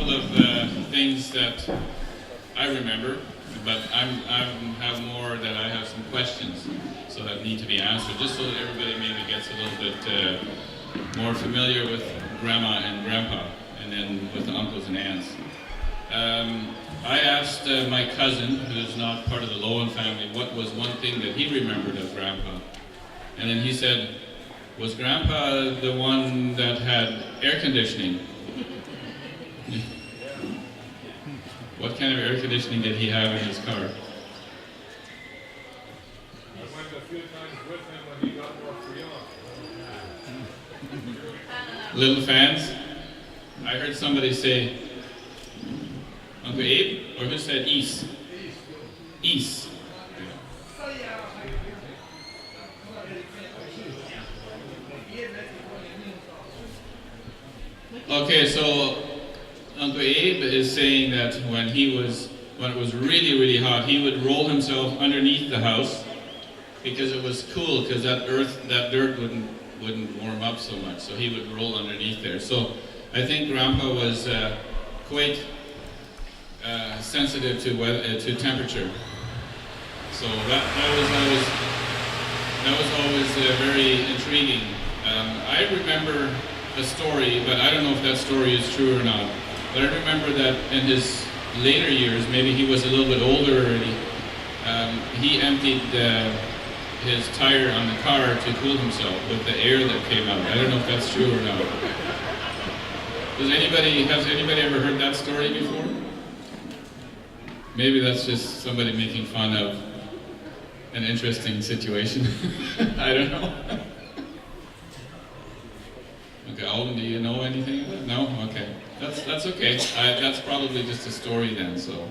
couple of things that I remember, but I have more that I have some questions so that need to be answered, just so that everybody maybe gets a little bit more familiar with Grandma and Grandpa, and then with the uncles and aunts. I asked my cousin, who's not part of the Loewen family, what was one thing that he remembered of Grandpa. And then he said, was Grandpa the one that had air conditioning? What kind of air conditioning did he have in his car? I went a few times with him when he got more free. Little fans? I heard somebody say, Uncle Abe, or who said East? East. Okay, so Uncle Abe is saying that when it was really, really hot, he would roll himself underneath the house because it was cool, because that dirt wouldn't warm up so much, so he would roll underneath there. So I think Grandpa was quite sensitive to temperature. So that was always very intriguing. I remember a story, but I don't know if that story is true or not. But I remember that in his later years, maybe he was a little bit older already, he emptied his tire on the car to cool himself with the air that came out. I don't know if that's true or not. Has anybody ever heard that story before? Maybe that's just somebody making fun of an interesting situation. I don't know. Okay, Alden, do you know anything about it? No? Okay. That's okay. That's probably just a story then, so.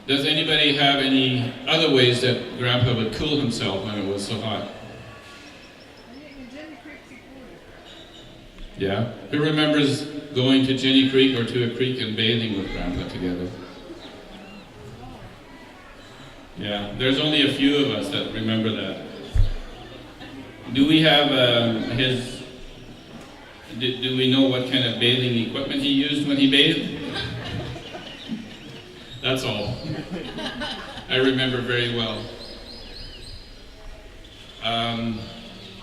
Does anybody have any other ways that Grandpa would cool himself when it was so hot? Yeah? Who remembers going to Jenny Creek or to a creek and bathing with Grandpa together? Yeah, there's only a few of us that remember that. Do we have do we know what kind of bathing equipment he used when he bathed? That's all. I remember very well.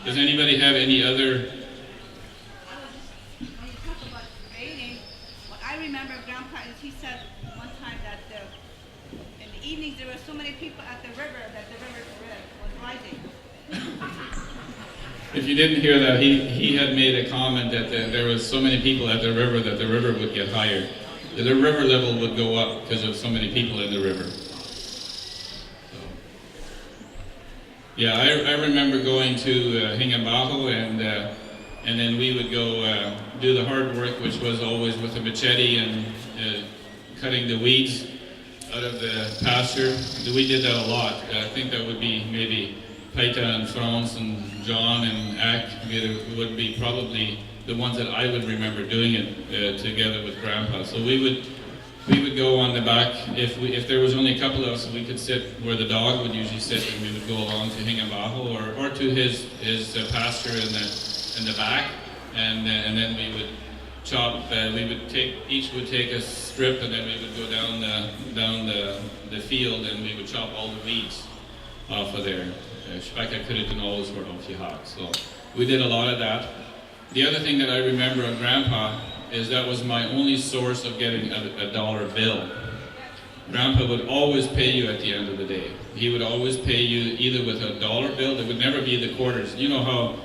Does anybody have any other? When you talk about bathing, what I remember of Grandpa is he said one time that in the evenings there were so many people at the river that the river was rising. If you didn't hear that, he had made a comment that there was so many people at the river that the river would get higher. The river level would go up because of so many people in the river. So, yeah, I remember going to Hingambajo, and then we would go do the hard work, which was always with a machete and cutting the weeds out of the pasture. We did that a lot. I think that would be maybe Paita and Franz and John and Ak would be probably the ones that I would remember doing it together with Grandpa. So we would go on the back. If there was only a couple of us, we could sit where the dog would usually sit, and we would go along to Hingambajo or to his pasture in the back, and then we would chop. Each would take a strip, and then we would go down the field, and we would chop all the weeds off of there. So we did a lot of that. The other thing that I remember of Grandpa is that was my only source of getting a dollar bill. Grandpa would always pay you at the end of the day. He would always pay you either with a dollar bill. It would never be the quarters. You know how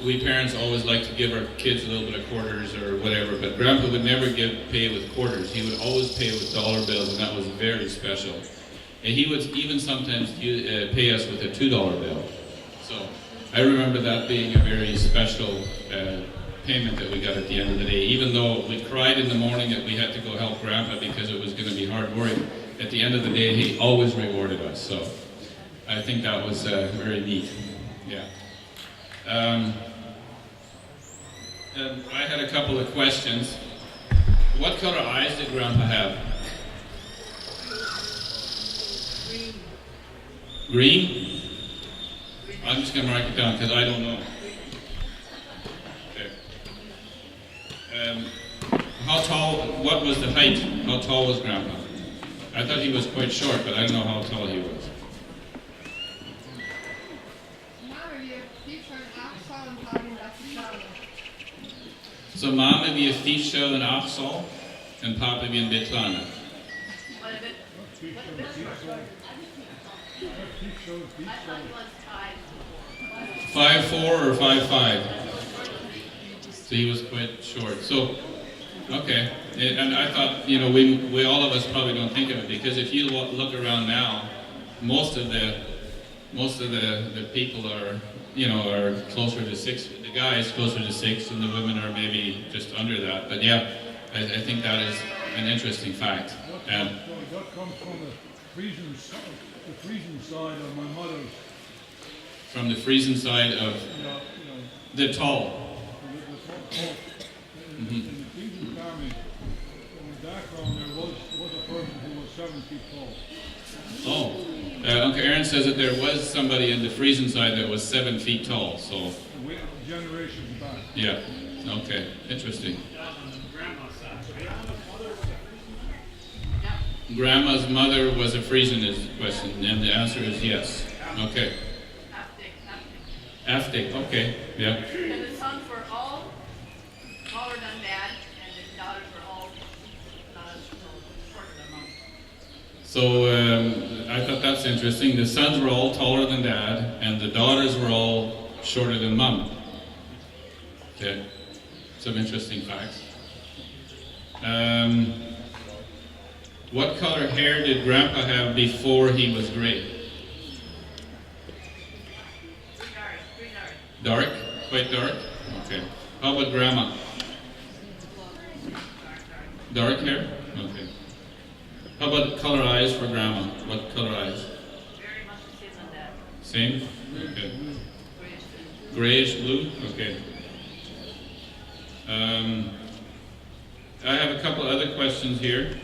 we parents always like to give our kids a little bit of quarters or whatever, but Grandpa would never pay with quarters. He would always pay with dollar bills, and that was very special. And he would even sometimes pay us with a $2 bill. So I remember that being a very special payment that we got at the end of the day. Even though we cried in the morning that we had to go help Grandpa because it was going to be hard work, at the end of the day he always rewarded us. So I think that was very neat. Yeah. And I had a couple of questions. What color eyes did Grandpa have? Green? I'm just going to mark it down because I don't know. Okay. How tall, what was the height? How tall was Grandpa? I thought he was quite short, but I don't know how tall he was. So Mama wie Fischel in Achsal and Papa wie in Betlana. What is it? 5'4" or 5'5". So he was quite short. So, okay. And I thought, you know, we all of us probably don't think of it because if you look around now, most of the people are, you know, are closer to 6. The guys closer to 6, and the women are maybe just under that. But yeah, I think that is an interesting fact. That comes from the Frisian side of my mother's. From the Frisian side of the tall. In the Frisian family, in the background there was a person who was 7 feet tall. Oh, Uncle Aaron says that there was somebody in the Frisian side that was 7 feet tall. So Generations back. yeah, okay, interesting. Grandma's mother was a Frisian is the question, and the answer is yes. Okay. Aftik, okay, yeah. And the sons were all taller than Dad, and the daughters were all shorter than Mom. So I thought that's interesting. The sons were all taller than Dad, and the daughters were all shorter than Mom. Okay, some interesting facts. What color hair did Grandpa have before he was gray? Dark? Quite dark? Okay. How about Grandma? Dark hair? Okay. How about color eyes for Grandma? What color eyes? Very much the same as Dad. Same? Okay. Grayish blue? Okay. I have a couple other questions here.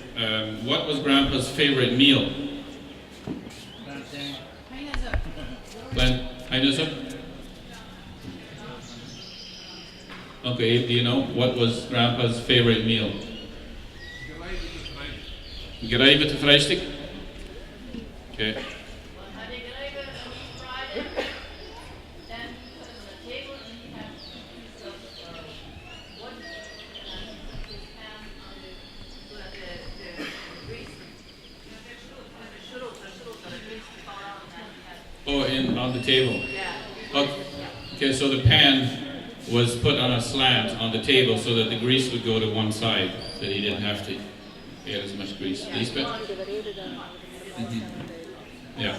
What was Grandpa's favorite meal? Heinesup? Okay, do you know what was Grandpa's favorite meal? Gereibete vrijstuk? Okay. Oh, on the table. Okay, so the pan was put on a slant on the table so that the grease would go to one side, so he didn't have to get as much grease. Lisbeth? Mm-hmm. Yeah.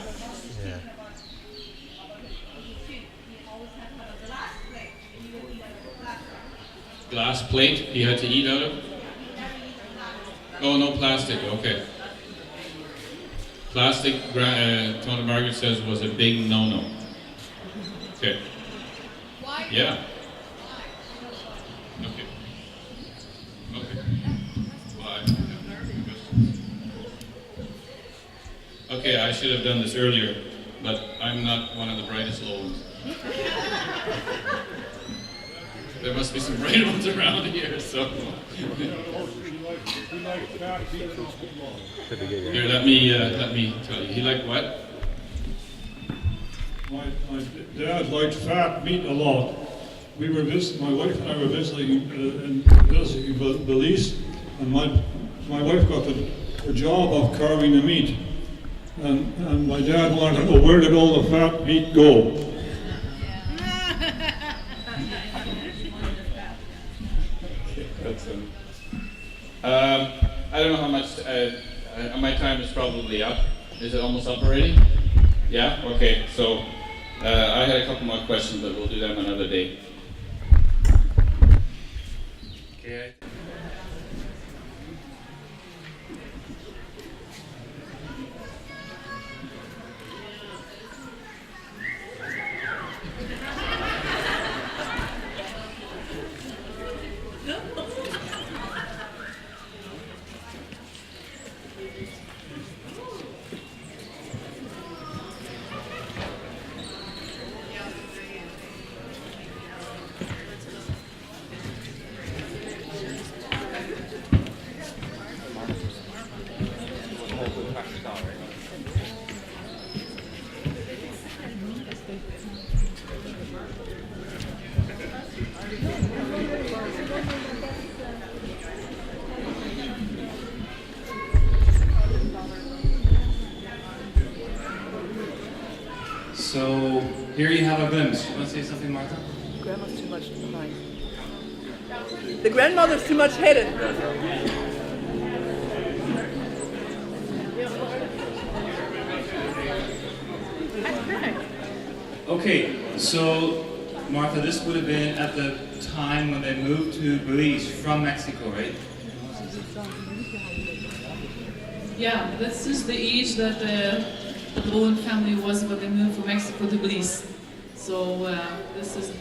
Glass plate he had to eat out of? Oh, no plastic, okay. Plastic, Tony Margaret says, was a big no-no. Okay. Yeah. Okay. Okay. Bye. Okay, I should have done this earlier, but I'm not one of the brightest Loewens. There must be some bright ones around here, so. Here, let me tell you. He liked what? My dad liked fat meat a lot. We were visiting, my wife and I were visiting Belize, and my wife got the job of carving the meat. And my dad wanted to know, where did all the fat meat go? I don't know how much, my time is probably up. Is it almost up already? Yeah? Okay, so I had a couple more questions, but we'll do them another day. Okay. So here you have a glimpse. You want to say something, Martha? Grandma's too much behind. The grandmother's too much headed. Okay, so Martha, this would have been at the time when they moved to Belize from Mexico, right? Yeah, this is the age that the Loewen family was when they moved from Mexico to Belize. So this is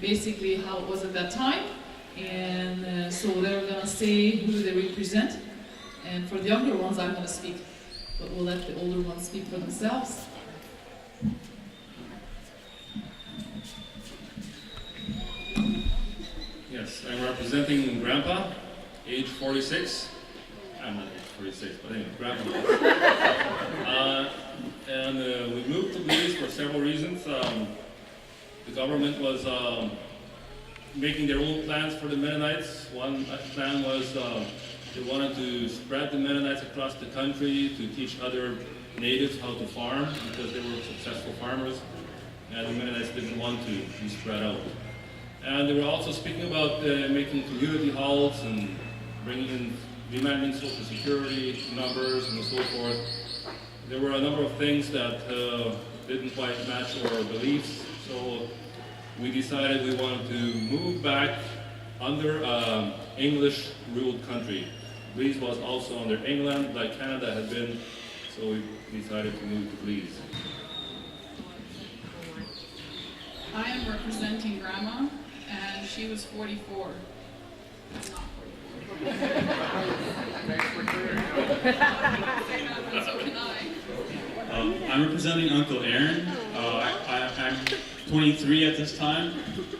basically how it was at that time. And so they're going to say who they represent. And for the younger ones, I'm going to speak. But we'll let the older ones speak for themselves. Yes, I'm representing Grandpa, age 46. I'm not age 46, but anyway, Grandpa. We moved to Belize for several reasons. The government was making their own plans for the Mennonites. One plan was they wanted to spread the Mennonites across the country to teach other natives how to farm because they were successful farmers, and the Mennonites didn't want to be spread out. And they were also speaking about making community halls and bringing in, demanding social security numbers and so forth. There were a number of things that didn't quite match our beliefs, so we decided we wanted to move back under English-ruled country. Belize was also under England, like Canada had been, so we decided to move to Belize. I am representing Grandma, and she was 44. That's not 44. So can I. I'm representing Uncle Aaron. I'm 23 at this time,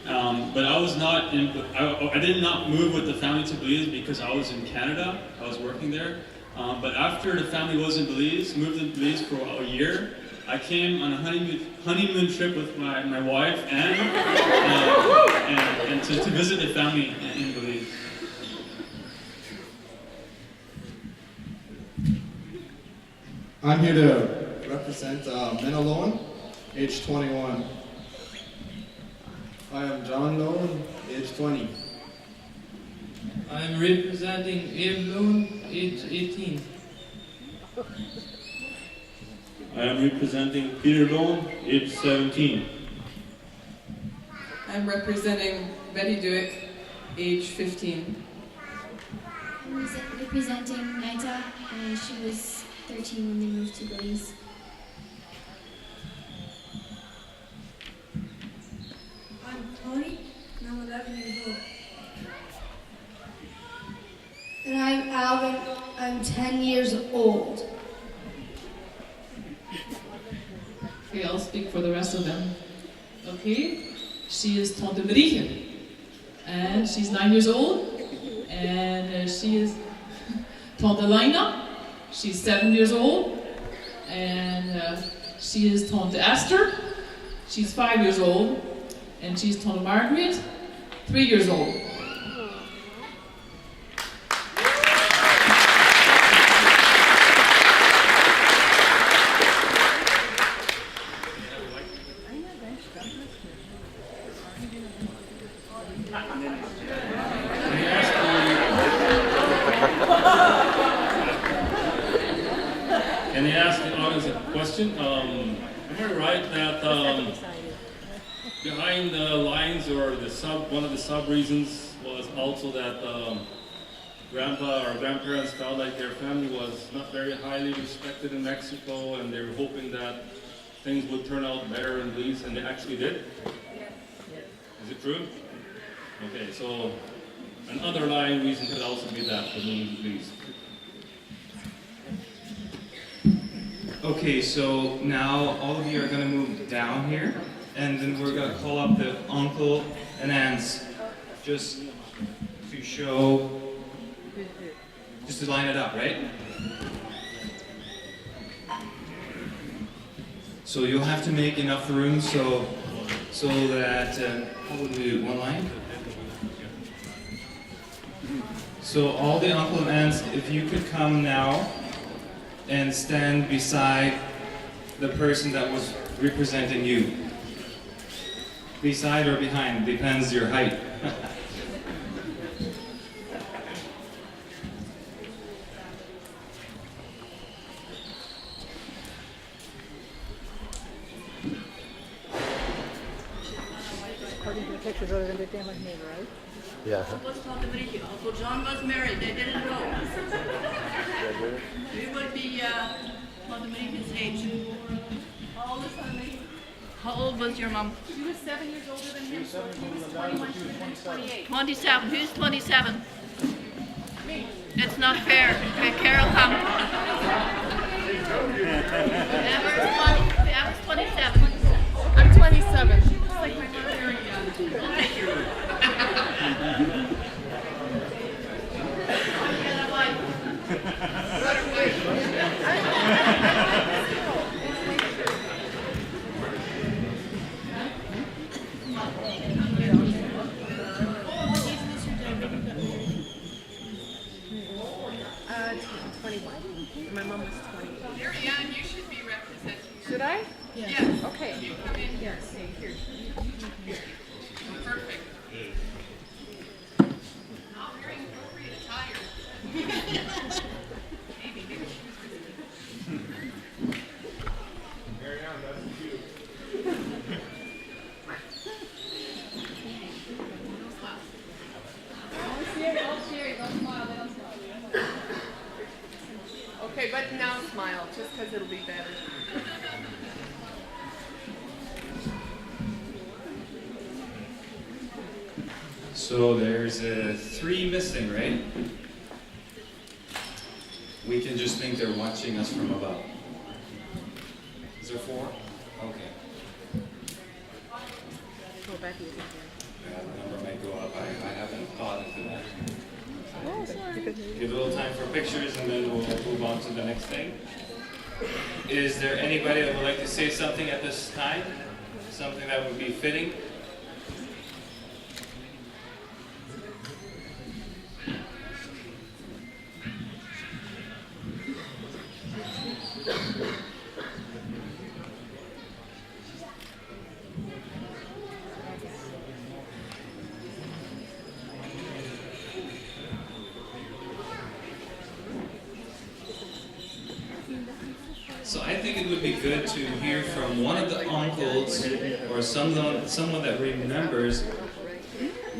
but I was not in. I did not move with the family to Belize because I was in Canada. I was working there. But after the family was in Belize, moved to Belize for a year, I came on a honeymoon trip with my wife and to visit the family in Belize. I'm here to represent Loewen, age 21. I am John Loewen, age 20. I'm representing Abe Loewen, age 18. I am representing Peter Loewen, age 17. I'm representing Betty Dewick, age 15. I'm representing Nita, and she was 13 when they moved to Belize. I'm Tony, and I'm 11 years old. And I'm Alvin, I'm 10 years old. Okay, I'll speak for the rest of them. Okay, she is Tante Marieke, and she's 9 years old, and she is Tante Lina, she's 7 years old, and she is Tante Esther, she's 5 years old, and she's Tante Margaret, 3 years old. Can I ask the audience a question? Am I right that behind the lines or one of the sub reasons was also that grandpa or grandparents felt like their family was not very highly respected in Mexico, and they were hoping that things would turn out better in Belize, and they actually did? Yes. Is it true? Okay, so an underlying reason could also be that for moving to Belize. Okay, so now all of you are going to move down here, and then we're going to call up the uncle and aunts just to show, just to line it up, right? So you'll have to make enough room so that, how would we do, one line? So all the uncle and aunts, if you could come now and stand beside the person that was representing you. Beside or behind, depends your height. According to the pictures, other than the damn neighbor, right? Yeah. What's called the Belize? Uncle John was married. They didn't know. We would be Mother Maria's age. How old is Mother Maria? How old was your mom? She was 7 years older than him. He was 21, she was 28. 27. Who's 27? Me. It's not fair. Okay, Carol, come. Emma's 27. I'm 27. It's like my mom very young. My mom was 20. Marianne, you should be representing. Should I? Yes. Okay. You come in. Yes. Here. Perfect. Not wearing appropriate attire. Marianne, that's you. Okay, but now smile, just because it'll be better. So there's 3 missing, right? We can just think they're watching us from above. Is there 4? Okay. Go back to you. Yeah, the number might go up. I haven't thought into that. Oh, sorry. Give a little time for pictures and then we'll move on to the next thing. Is there anybody that would like to say something at this time? Something that would be fitting? So I think it would be good to hear from one of the uncles or someone that remembers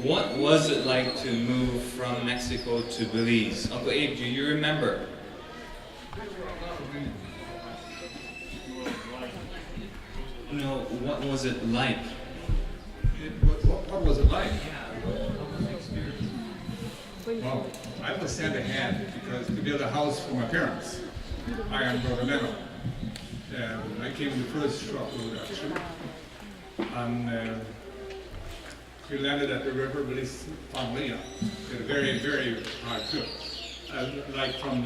what was it like to move from Mexico to Belize. Uncle Abe, do you remember? No, what was it like? What was it like? Well, I was sent ahead because to build a house for my parents. I am Brother Menno. I came the first truckload actually. And we landed at the river Belize Famlia. It's a very, very hard trip. Like from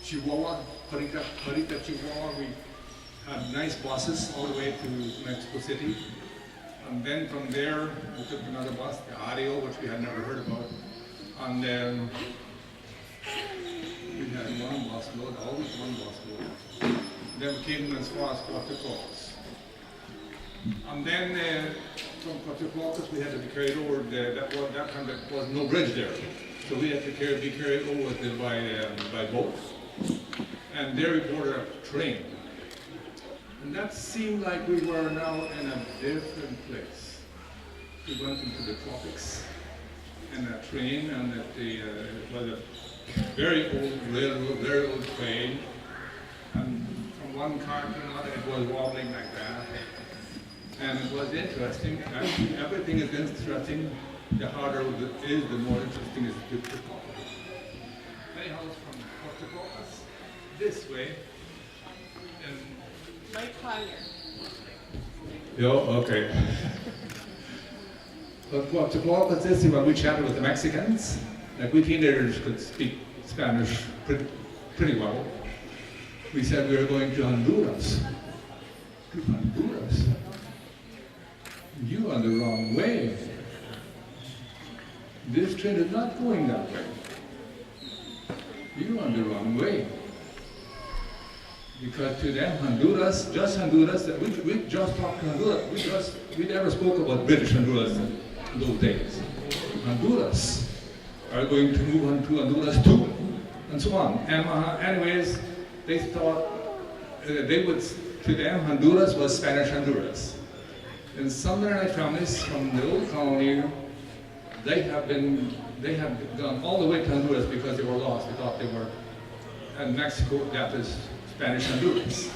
Chihuahua, Parita, Chihuahua, we had nice buses all the way to Mexico City. And then from there, we took another bus, the Ario, which we had never heard about. And then we had one bus load, always one bus load. Then we came as far as Coatzacoalcos. And then from Coatzacoalcos, we had to be carried over. That time there was no bridge there. So we had to be carried over by boat. And there we boarded a train. And that seemed like we were now in a different place. We went into the tropics in a train, and it was a very old railroad, very old train. And from one car to another, it was wobbling like that. And it was interesting. And everything is interesting. The harder it is, the more interesting is the topography. Anyhow, from Coatzacoalcos this way. Right higher. Yeah, okay. But Coatzacoalcos is when we chatted with the Mexicans. Like we teenagers could speak Spanish pretty well. We said we were going to Honduras. To Honduras? You are the wrong way. This train is not going that way. You are the wrong way. Because to them, Honduras, just Honduras, we just talked to Honduras. We never spoke about British Honduras in those days. Honduras are going to move on to Honduras too, and so on. And anyways, they thought they would, to them, Honduras was Spanish Honduras. And some Mennonite families from the old colony, they have gone all the way to Honduras because they were lost. They thought they were in Mexico, that is Spanish Honduras.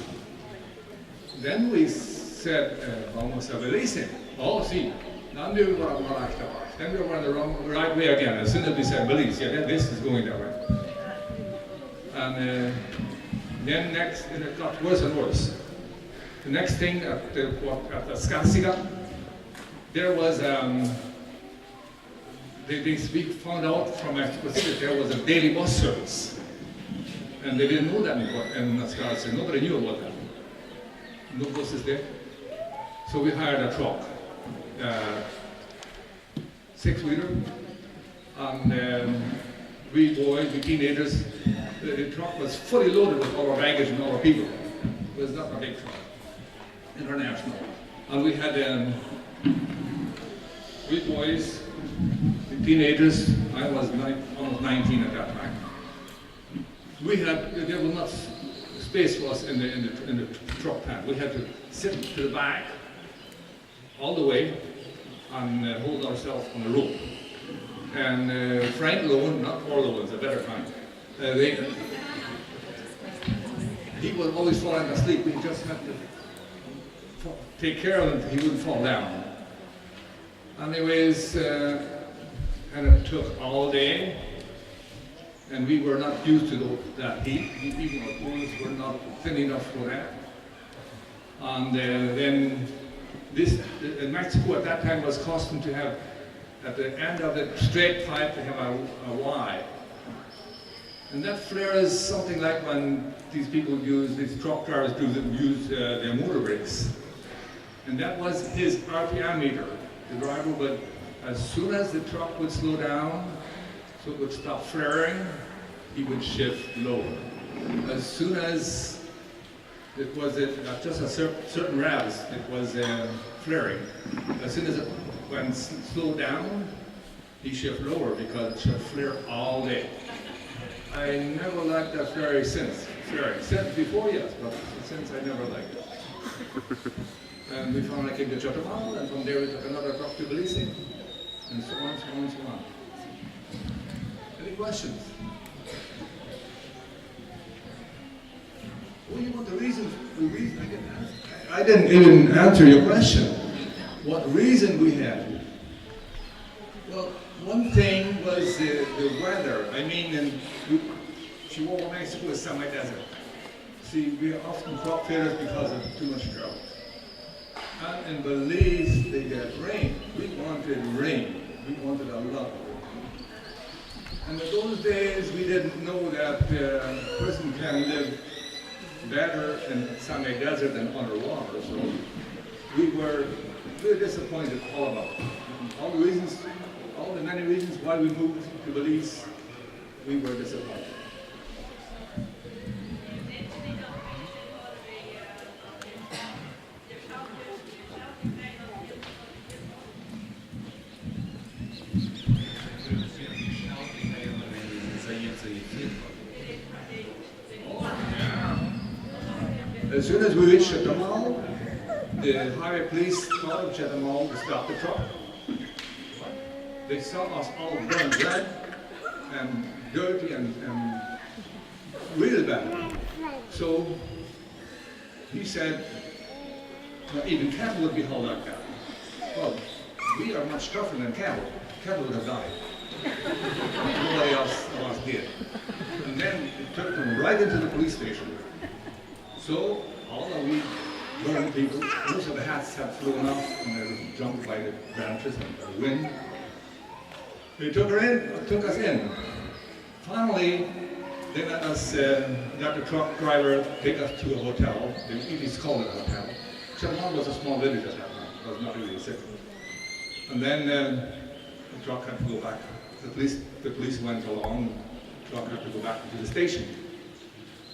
Then we said, vamos a Belize. Oh, sí. Then we were on the right way again. As soon as we said Belize, yeah, this is going that way. And then next, and it got worse and worse. The next thing at the Skansiga, there was, we found out from Mexico City there was a daily bus service. And they didn't know that in Skansiga. Nobody knew about that. No buses there. So we hired a truck, 6-wheeler, and we teenagers, the truck was fully loaded with all our baggage and all our people. It was not a big truck, international. And we had we boys, the teenagers, I was almost 19 at that time. There was not space for us in the truck pad. We had to sit to the back all the way and hold ourselves on the rope. And Frank Loewen, not Paul Loewen's a better kind, he was always falling asleep. We just had to take care of him, he wouldn't fall down. Anyways, and it took all day, and we were not used to that heat. Even our clothes were not thin enough for that. And then in Mexico at that time was custom to have, at the end of the straight pipe, to have a Y. And that flare is something like when these truck drivers use their motor brakes. And that was his RPM meter. The driver would, as soon as the truck would slow down, so it would stop flaring, he would shift lower. As soon as it was just a certain revs, it was flaring. As soon as it went slow down, he shift lower because it should flare all day. I never liked that flaring since. Since before, yes, but since I never liked it. And we finally came to Chetumal, and from there we took another truck to Belize, and so on, so on, so on. Any questions? Well, you want the reason I didn't even answer your question. What reason we had? Well, one thing was the weather. I mean, in Chihuahua, Mexico is semi-desert. See, we are often crop failures because of too much drought. And in Belize, they get rain. We wanted rain. We wanted a lot of rain. And in those days, we didn't know that a person can live better in semi-desert than underwater. So we were really disappointed all about it. All the many reasons why we moved to Belize, we were disappointed. As soon as we reached Chetumal, the highway police called Chetumal to stop the truck. They saw us all burned red and dirty and really bad. So he said, well, even cattle would be hauled like that. Well, we are much tougher than cattle. Cattle would have died. Nobody else did. And then it took them right into the police station. So all of we burned people, most of the hats had flown off and they were jumped by the branches and the wind. They took us in. Finally, they let us, let the truck driver take us to a hotel. It's called a hotel. Chetumal was a small village at that time. It was not really a city. And then the truck had to go back. The police went along. The truck had to go back to the station.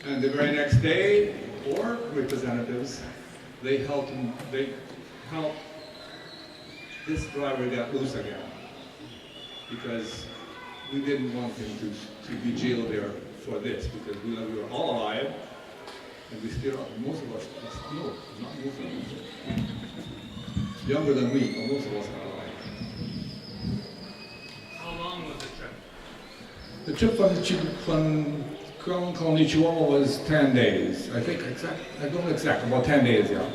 And the very next day, our representatives, they helped this driver get loose again. Because we didn't want him to be jailed there for this, because we were all alive, and we still, most of us, no, not most of us, younger than me, but most of us are alive. How long was the trip? The trip from Crown Colony, Chihuahua was 10 days. I think I don't know exactly, about 10 days, yeah.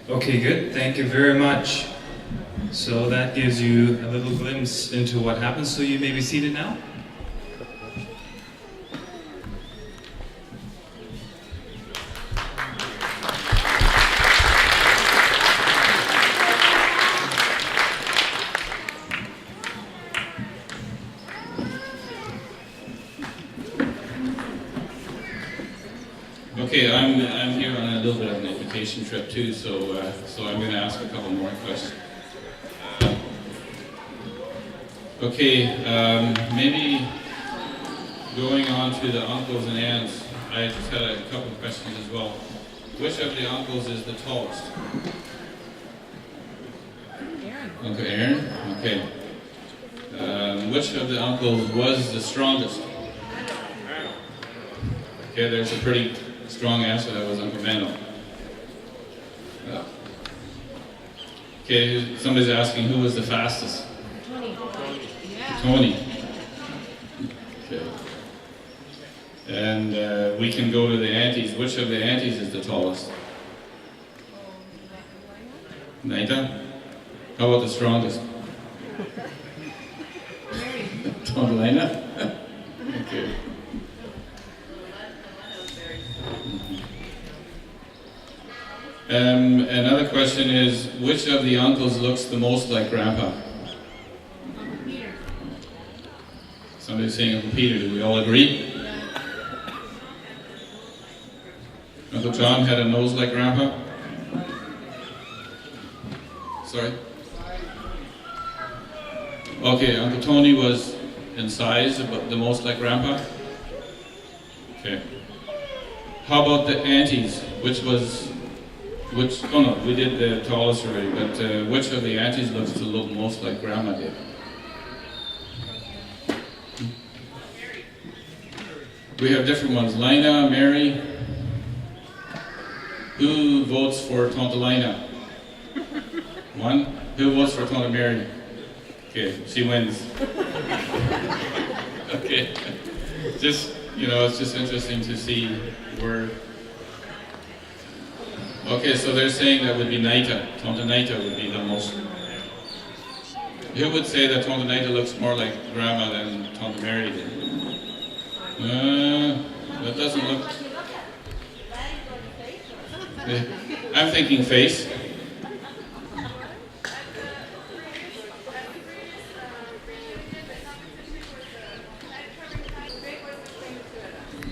Okay, good. Thank you very much. So that gives you a little glimpse into what happens. So you may be seated now. Okay, I'm here on a little bit of an education trip too, so I'm going to ask a couple more questions. Maybe going on to the uncles and aunts, I just had a couple of questions as well. Which of the uncles is the tallest? Uncle Aaron? Okay. Which of the uncles was the strongest? Okay, there's a pretty strong answer. That was Uncle Mano. Okay, somebody's asking who was the fastest? Tony. Okay. And we can go to the aunties. Which of the aunties is the tallest? Naita? How about the strongest? Tonalina? Okay. Another question is, which of the uncles looks the most like Grandpa? Uncle Peter. Somebody's saying Uncle Peter. Do we all agree? Uncle John had a nose like Grandpa? Sorry? Okay, Uncle Tony was in size, but the most like Grandpa? Okay. How about the aunties? Oh no, we did the tallest already, but which of the aunties looks to look most like Grandma did? We have different ones. Lina, Mary. Who votes for Tante Lina? One. Who votes for Tante Mary? Okay, she wins. Okay. Just, it's just interesting to see where. Okay, so they're saying that would be Naita. Tante Naita would be the most. Who would say that Tante Naita looks more like Grandma than Tante Mary did? That doesn't look. I'm thinking face.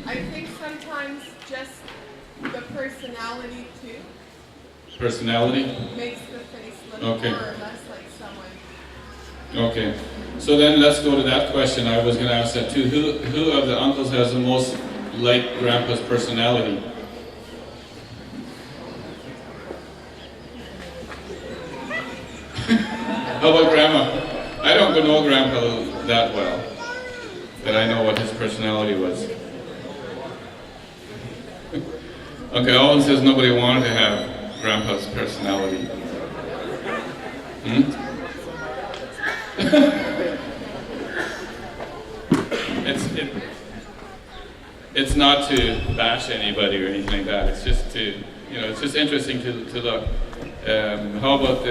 I think sometimes just the personality too. Personality? Makes the face look Okay. more or less like someone. Okay. So then let's go to that question. I was going to ask that too. Who of the uncles has the most like Grandpa's personality? How about Grandma? I don't know Grandpa that well, but I know what his personality was. Okay, Owen says nobody wanted to have Grandpa's personality. It's not to bash anybody or anything like that. It's just to, it's just interesting to look. How about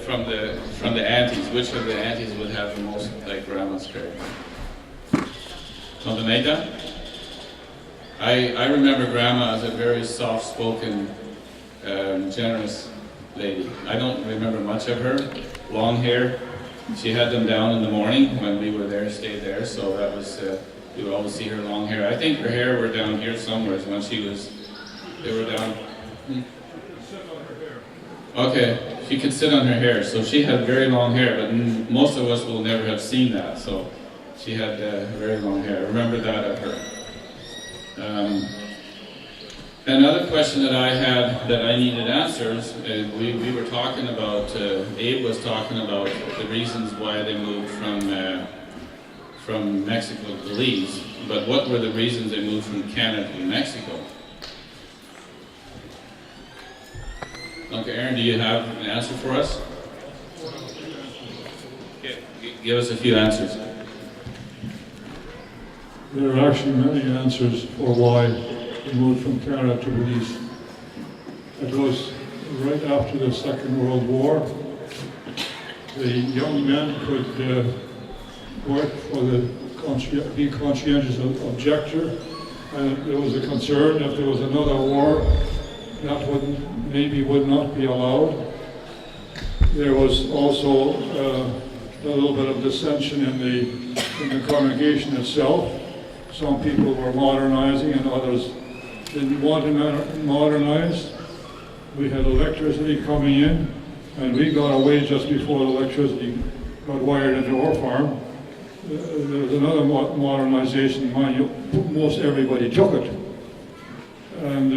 from the aunties? Which of the aunties would have the most like Grandma's character? Tante Naita? I remember Grandma as a very soft-spoken, generous lady. I don't remember much of her. Long hair. She had them down in the morning when we were there, stayed there, so that was, you would always see her long hair. I think her hair were down here somewhere when they were down. Okay, she could sit on her hair, so she had very long hair, but most of us will never have seen that, so She had very long hair. I remember that of her. Another question that I had that I needed answers, we were talking about, Abe was talking about the reasons why they moved from Mexico to Belize, but what were the reasons they moved from Canada to Mexico? Uncle Aaron, do you have an answer for us? Give us a few answers. There are actually many answers for why we moved from Canada to Belize. It was right after the Second World War. The young men could work for be conscientious objector, and there was a concern if there was another war that would not be allowed. There was also a little bit of dissension in the congregation itself. Some people were modernizing and others didn't want to modernize. We had electricity coming in, and we got away just before the electricity got wired into our farm. There was another modernization, mind you, most everybody took it. And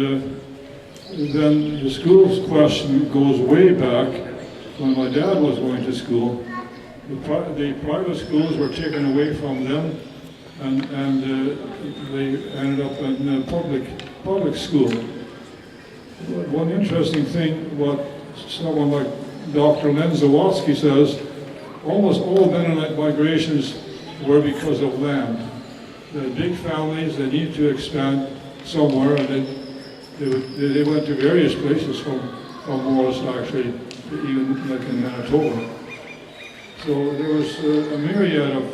then the schools question goes way back. When my dad was going to school, the private schools were taken away from them, and they ended up in public school. One interesting thing, what someone like Dr. Len Zawadzki says, almost all Mennonite migrations were because of land. They had big families, they needed to expand somewhere, and they went to various places from Morris, actually, even like in Manitoba. So there was a myriad of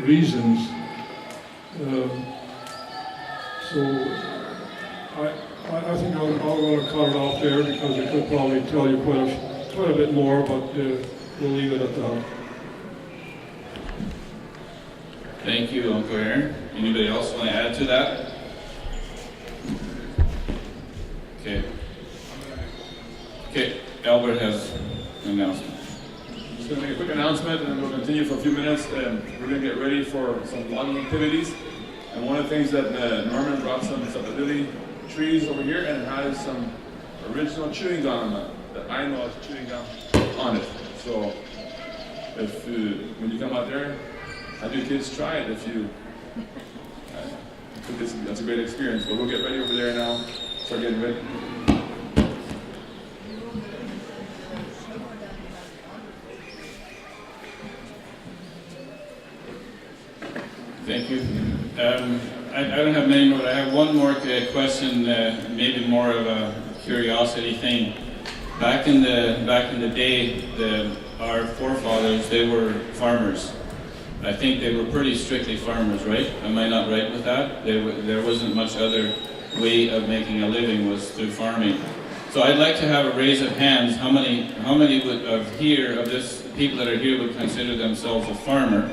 reasons. So I think I'll going to cut it off there because I could probably tell you quite a bit more, but we'll leave it at that. Thank you, Uncle Aaron. Anybody else want to add to that? Okay, Albert has an announcement. Just going to make a quick announcement and then we'll continue for a few minutes. We're going to get ready for some logging activities. And one of the things that Norman brought some lily trees over here, and it has some original chewing gum that I know has chewing gum on it. So if when you come out there, have your kids try it if you that's a great experience. But we'll get ready over there now. Start getting ready. Thank you. I don't have many more, but I have one more question, maybe more of a curiosity thing. Back in the day, our forefathers, they were farmers. I think they were pretty strictly farmers, right? Am I not right with that? There wasn't much other way of making a living was through farming. So I'd like to have a raise of hands. How many people that are here would consider themselves a farmer?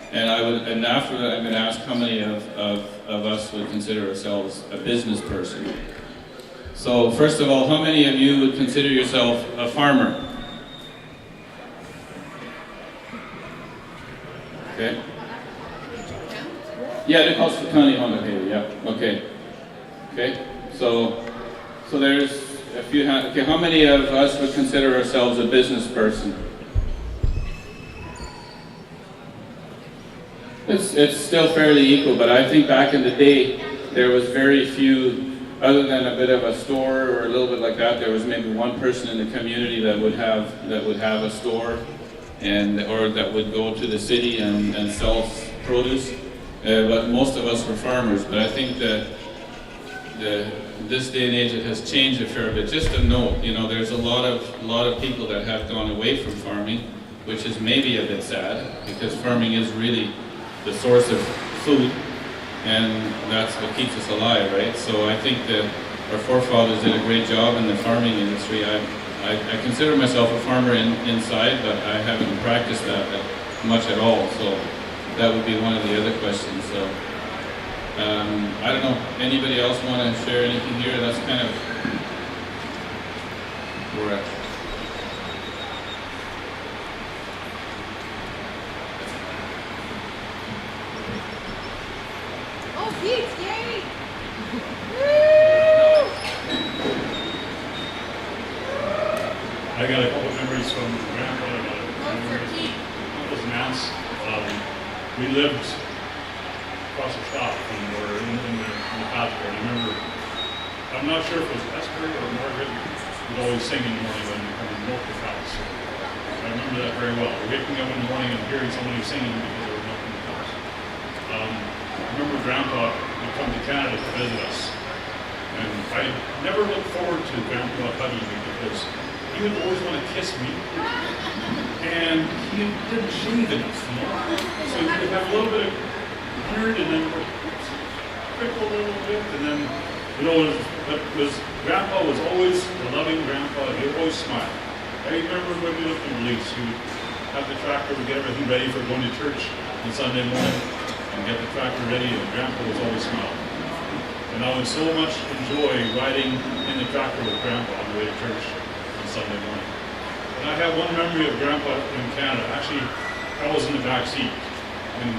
And after that, I'm going to ask how many of us would consider ourselves a business person. So first of all, how many of you would consider yourself a farmer? Okay. Yeah, the cost of county on the paper. Yeah. Okay. Okay. So there's a few. Okay. How many of us would consider ourselves a business person? It's still fairly equal, but I think back in the day there was very few, other than a bit of a store or a little bit like that. There was maybe one person in the community that would have a store, or that would go to the city and sell produce. But most of us were farmers. But I think that this day and age it has changed a fair bit. Just a note, there's a lot of people that have gone away from farming, which is maybe a bit sad because farming is really the source of food, and that's what keeps us alive, right? So I think that our forefathers did a great job in the farming industry. I consider myself a farmer inside, but I haven't practiced that much at all. So that would be one of the other questions. So I don't know. Anybody else want to share anything here? That's kind of where we're at. Keats, yay! I got a couple memories from Grandpa, uncles and aunts. We lived across the shop when we were in the pasture. I remember, I'm not sure if it was Esther or Margaret, would always sing in the morning when we milked the cows. I remember that very well. Waking up in the morning and hearing somebody singing because they were milking the cows. I remember Grandpa would come to Canada to visit us. And I never looked forward to Grandpa hugging me because he would always want to kiss me. And he didn't shave enough, you know? So he would have a little bit of beard and then prickle a little bit. And then, you know, Grandpa was always a loving grandpa. He would always smile. I remember when we lived in Belize, he would have the tractor, would get everything ready for going to church on Sunday morning and get the tractor ready, and Grandpa was always smiling. And I would so much enjoy riding in the tractor with Grandpa on the way to church on Sunday morning. And I have one memory of Grandpa in Canada. Actually, I was in the back seat when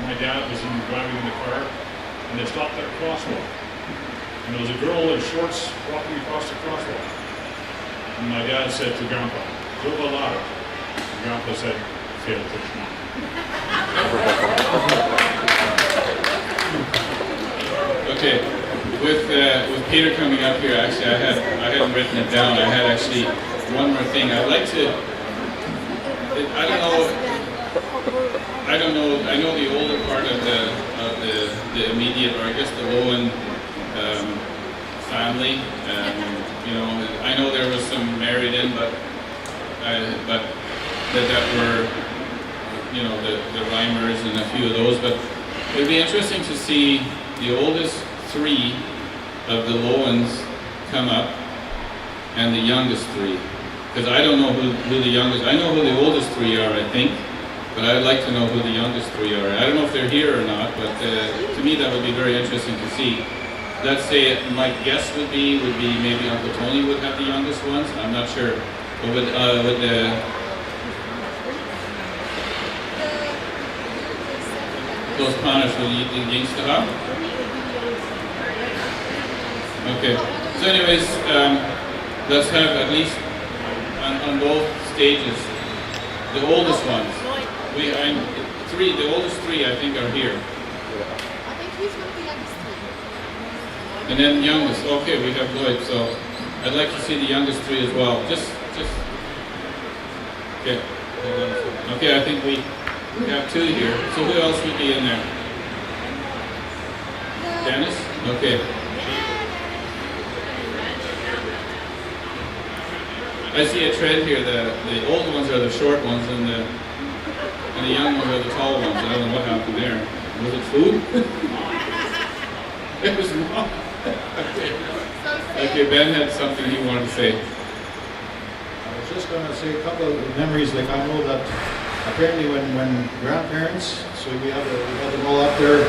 my dad was driving in the car, and they stopped at a crosswalk. And there was a girl in shorts walking across the crosswalk. And my dad said to Grandpa, "Go a lot." And Grandpa said, "Fail to smile." Okay, with Peter coming up here, actually, I hadn't written it down. I had actually one more thing. I'd like to. I don't know. I know the older part of the immediate, or I guess the Loewen family. You know, I know there was some married in, but that were, you know, the Reimers and a few of those. But it'd be interesting to see the oldest three of the Loewens come up and the youngest three. Because I don't know who the youngest, I know who the oldest three are, I think, but I'd like to know who the youngest three are. I don't know if they're here or not, but to me that would be very interesting to see. Let's say my guess would be maybe Uncle Tony would have the youngest ones. I'm not sure. But would those Spanish will eat the gangsta hop? Okay. So anyways, let's have at least on both stages the oldest ones. The oldest three I think are here. I think he's one of the youngest three. And then youngest. Okay, we have Lloyd. So I'd like to see the youngest three as well. Just. Okay. Hold on a second. Okay, I think we have two here. So who else would be in there? Dennis? Okay. I see a trend here. The old ones are the short ones, and the young ones are the tall ones. I don't know what happened there. Was it food? It was not. Okay, Ben had something he wanted to say. I was just going to say a couple of memories. Like I know that apparently when grandparents, so we had them all up there,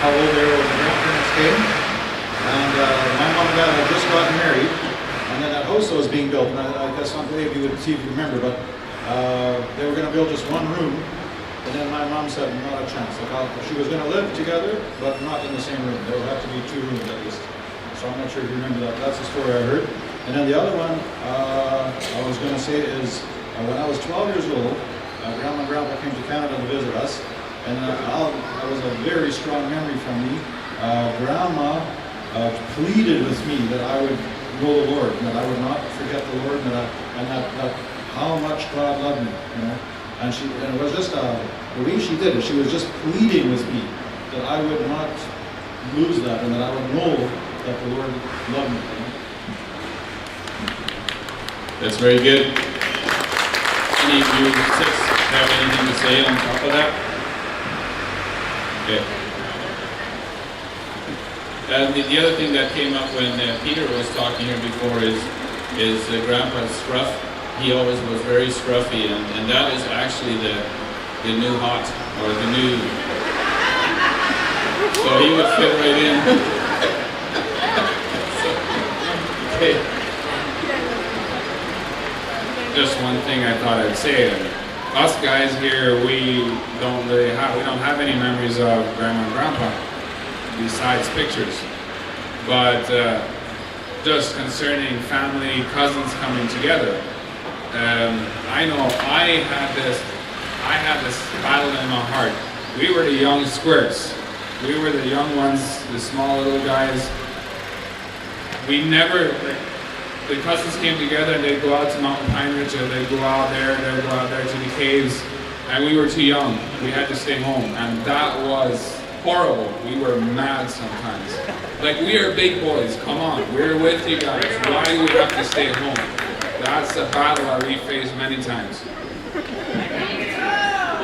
how old they were when the grandparents came. And my mom and dad had just gotten married, and then that house that was being built, and I guess not maybe you would see if you remember, but they were going to build just one room. And then my mom said, not a chance. Like she was going to live together, but not in the same room. There would have to be 2 rooms at least. So I'm not sure if you remember that. That's the story I heard. And then the other one I was going to say is when I was 12 years old, Grandma and Grandpa came to Canada to visit us. And that was a very strong memory from me. Grandma pleaded with me that I would know the Lord, and that I would not forget the Lord, and that how much God loved me, you know. And it was just the way she did it. She was just pleading with me that I would not lose that, and that I would know that the Lord loved me. You know? That's very good. Any of you six have anything to say on top of that? Okay. And the other thing that came up when Peter was talking here before is Grandpa's scruff. He always was very scruffy, and that is actually the new hot, or the new. So he would fit right in. Okay. Just one thing I thought I'd say. Us guys here, we don't have any memories of Grandma and Grandpa. besides pictures. But just concerning family, cousins coming together, I know I had this battle in my heart. We were the young squirts. We were the young ones, the small little guys. We never, the cousins came together and they'd go out to Mountain Pine Ridge, or they'd go out there to the caves, and we were too young. We had to stay home, and that was horrible. We were mad sometimes. Like, we are big boys, come on, we're with you guys. Why do we have to stay home? That's a battle that we faced many times.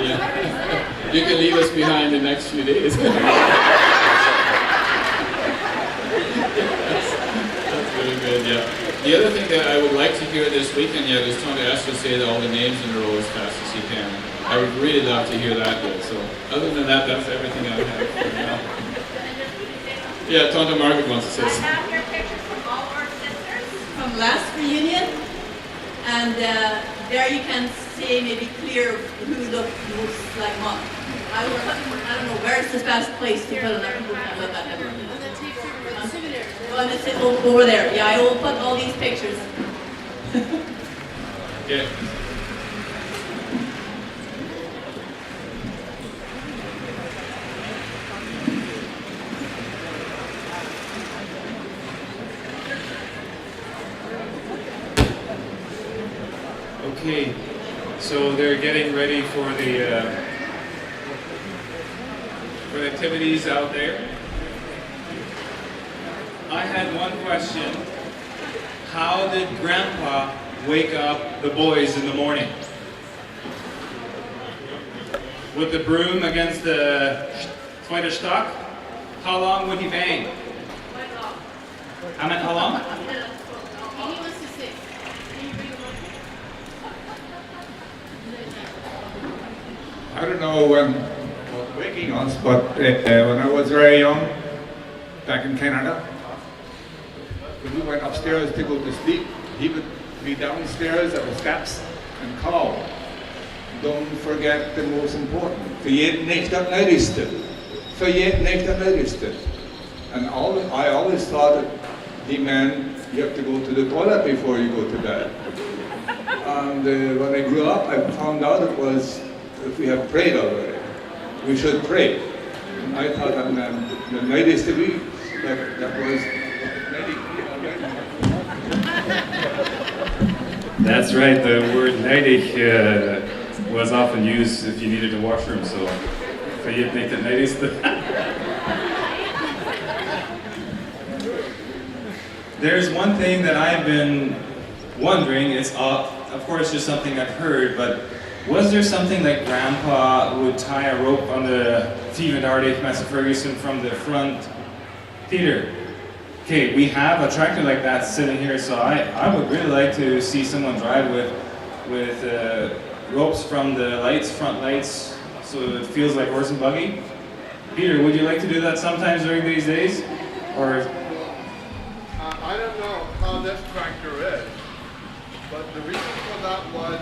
Yeah. You can leave us behind the next few days. That's really good, yeah. The other thing that I would like to hear this weekend yet is Tony Esther say all the names in a row as fast as he can. I would really love to hear that yet. So other than that, that's everything I have for now. Yeah, Tonto Margaret wants to say something. I have your pictures from all our sisters. From last reunion, and there you can see maybe clear who looks like what. I don't know where's the best place to put it. I don't know that ever. Over there. Yeah, I will put all these pictures. Yeah. Okay, so they're getting ready for the activities out there. I had one question. How did Grandpa wake up the boys in the morning? With the broom against the zweite Stock? How long would he bang? How long? I don't know when was waking us, but when I was very young, back in Canada, when we went upstairs to go to sleep, he would be downstairs at the steps and call. Don't forget the most important. Vergeet niet dat nuttigste. Vergeet niet dat nuttigste. And I always thought that he meant you have to go to the toilet before you go to bed. And when I grew up, I found out it was if we have prayed already, we should pray. And I thought that meant the nuttigste week, that was That's right, the word neidig was often used if you needed a washroom, so vergeet niet het neidigste. There's one thing that I've been wondering, it's of course just something I've heard, but was there something like Grandpa would tie a rope on the T-Dardy Master Ferguson from the front? Peter? Okay, we have a tractor like that sitting here, so I would really like to see someone drive with ropes from the lights, front lights, so it feels like horse and buggy. Peter, would you like to do that sometimes during these days? Or I don't know how this tractor is, but the reason for that was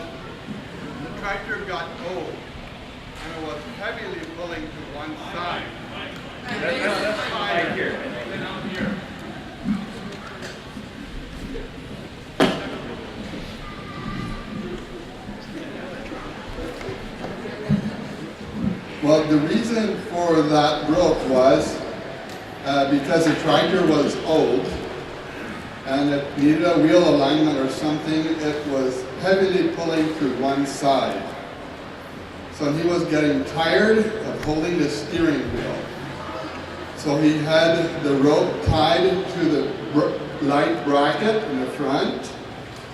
the tractor got old and it was heavily pulling to one side. That's higher than out here. Well, the reason for that rope was because the tractor was old and it needed a wheel alignment or something. It was heavily pulling to one side. So he was getting tired of holding the steering wheel. So he had the rope tied to the light bracket in the front,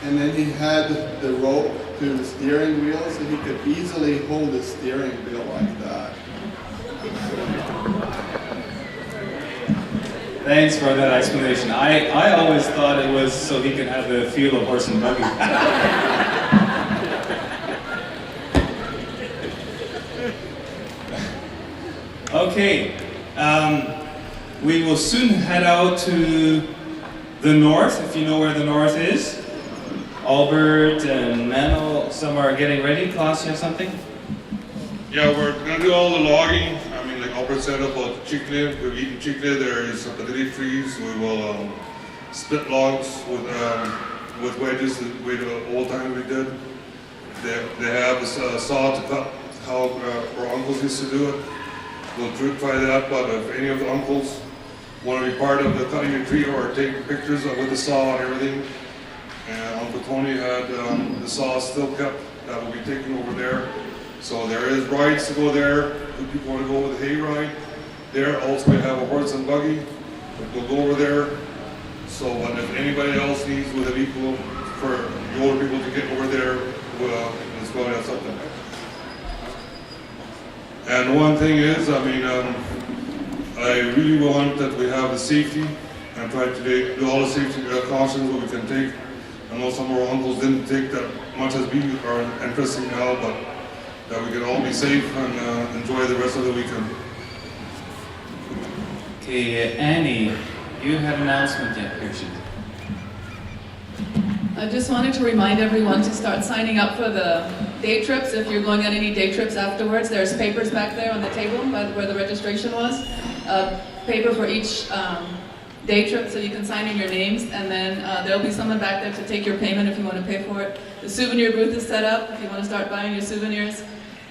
and then he had the rope to the steering wheel so he could easily hold the steering wheel like that. thanks for that explanation. I always thought it was so he could have the feel of horse and buggy. Okay, we will soon head out to the north, if you know where the north is. Albert and Manel, some are getting ready. Klaus, you have something? Yeah, we're gonna do all the logging. I mean, like Albert said about chicken, we're eating chicken. There is sapodilli trees. We will split logs with wedges the way the old times we did. They have a saw to cut how our uncles used to do it. We'll try that, but if any of the uncles want to be part of the cutting a tree or take pictures with the saw and everything, and Uncle Tony had the saw still kept, that will be taken over there. So there is rides to go there. If people want to go with a hay ride there, also we have a horse and buggy. We'll go over there. So if anybody else needs with a vehicle for the older people to get over there, let's go and have something. And one thing is, I really want that we have the safety and try to do all the safety cautions that we can take. I know some of our uncles didn't take that much as we are interested now, but that we can all be safe and enjoy the rest of the weekend. Okay, Annie, you had an announcement yet, here she is. I just wanted to remind everyone to start signing up for the day trips. If you're going on any day trips afterwards, there's papers back there on the table by where the registration was. Paper for each day trip, so you can sign in your names, and then there'll be someone back there to take your payment if you want to pay for it. The souvenir booth is set up if you want to start buying your souvenirs.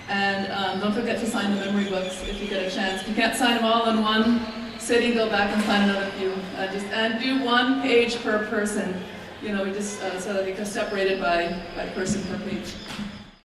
And don't forget to sign the memory books if you get a chance. If you can't sign them all in one sitting, go back and sign another few. And do 1 page per person. You know, we just so that they can separate it by person per page.